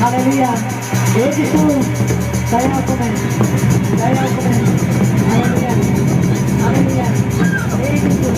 Haleluya. Begitu. Saya komen. Haleluya. Haleluya. Begitu.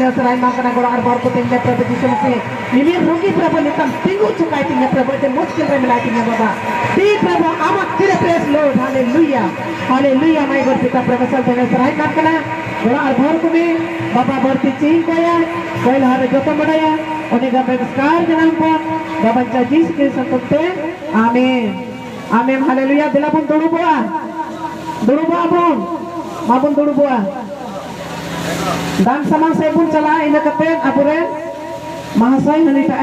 Serain makan golongan arbor putingnya Prabhu Yesus Mesih. Ini rugi Prabhu nitam tinggu cukai tingnya Prabhu itu muskil remela tingnya Bapa. Di Prabhu amat tidak praise Lord. Haleluya. Haleluya. Mai berpita Prabhu saltanya serain makan golongan arbor kumi Bapa berticing kaya kaya hari jotam badaya. Oni gambar sekar jangan pun Bapa janji sekali santunte. Amin. Amin. Haleluya. Bila pun dulu buah. Dulu buah pun. Mabun dulu buah. Dan sama saya pun cala ina kapen apuren mahasay nanita